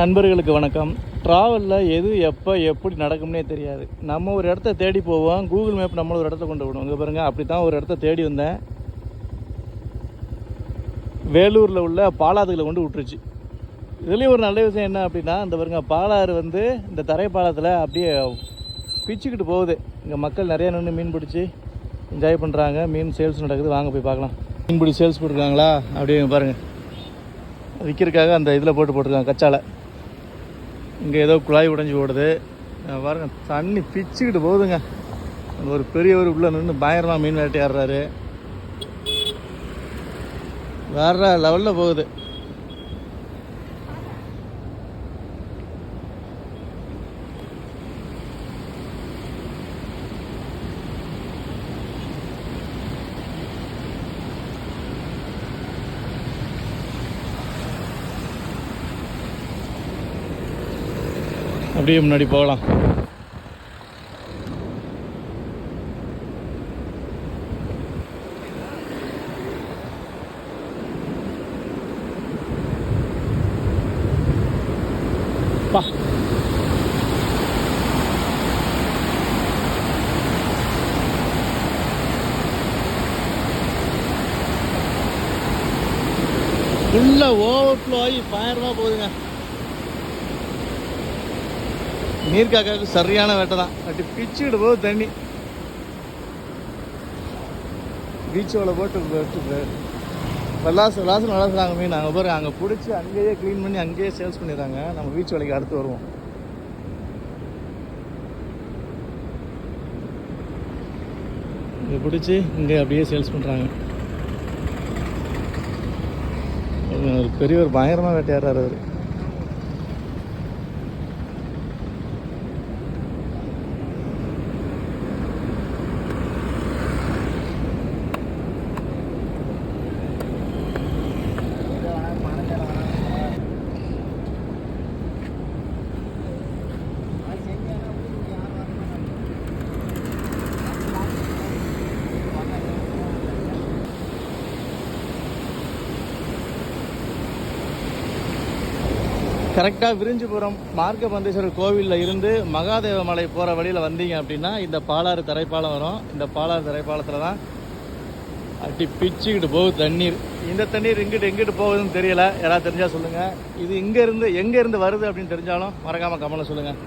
நண்பர்களுக்கு வணக்கம். ட்ராவலில் எது எப்போ எப்படி நடக்கும்னே தெரியாது. நம்ம ஒரு இடத்த தேடி போவோம், கூகுள் மேப் நம்மளை ஒரு இடத்த கொண்டு விடும். இங்கே பாருங்கள், அப்படி தான் ஒரு இடத்த தேடி வந்தேன். வேலூரில் உள்ள பாலாதுகளை கொண்டு விட்டுருச்சு. இதுலேயும் ஒரு நல்ல விஷயம் என்ன அப்படின்னா, இந்த பாருங்க பாலாறு இந்த தரைப்பாலத்தில் அப்படியே பிச்சுக்கிட்டு போகுது. இங்கே மக்கள் நிறையா நின்று மீன் பிடிச்சி என்ஜாய் பண்ணுறாங்க. மீன் சேல்ஸ் நடக்குது, வாங்க போய் பார்க்கலாம். மீன் பிடி சேல்ஸ் போட்டிருக்காங்களா அப்படியே பாருங்கள். விற்கிறதுக்காக அந்த இதில் போட்டிருக்காங்க கச்சாலை. இங்கே ஏதோ குழாய் உடைஞ்சி ஓடுது பாருங்க. தண்ணி பிச்சுக்கிட்டு போகுதுங்க. ஒரு பெரியவர் உள்ளே நின்று பயங்கரமாக மீன் வேட்டையாடுறாரு. வேற லெவலில் போகுது. அப்படியே முன்னாடி போகலாம். ஃபுல்லாக ஓவர்ஃப்ளோ ஆகி பயங்கரமாக போகுதுங்க. நீர்க்காக்காவுக்கு சரியான வேட்டை தான். அப்படி பிச்சுக்கிட்டு போகுது தண்ணி. பீச்சோட போட்டு லாசம் வளர்க்குறாங்க மீன். அங்கே பாரு, அங்கே பிடிச்சி அங்கேயே க்ளீன் பண்ணி அங்கேயே சேல்ஸ் பண்ணிடுறாங்க. நம்ம பீச் வேலைக்கு அடுத்து வருவோம். இங்கே பிடிச்சி இங்கே அப்படியே சேல்ஸ் பண்ணுறாங்க. ஒரு பெரிய ஒரு பயங்கரமாக வேட்டையாடுறாரு அவர். கரெக்டாக விரிஞ்சிபுரம் மார்கபந்தேஸ்வரர் கோவிலில் இருந்து மகாதேவ மலை போகிற வழியில் வந்தீங்க அப்படின்னா இந்த பாலாறு தரைப்பாலம் வரும். இந்த பாலாறு தரைப்பாலத்தில் தான் அட்டி பிச்சுக்கிட்டு போகுது தண்ணீர். இந்த தண்ணீர் எங்கிட்டு போகுதுன்னு தெரியல. யாராவது தெரிஞ்சால் சொல்லுங்கள். இது எங்கேருந்து வருது அப்படின்னு தெரிஞ்சாலும் மறக்காமல் கமெண்ட்டில் சொல்லுங்கள்.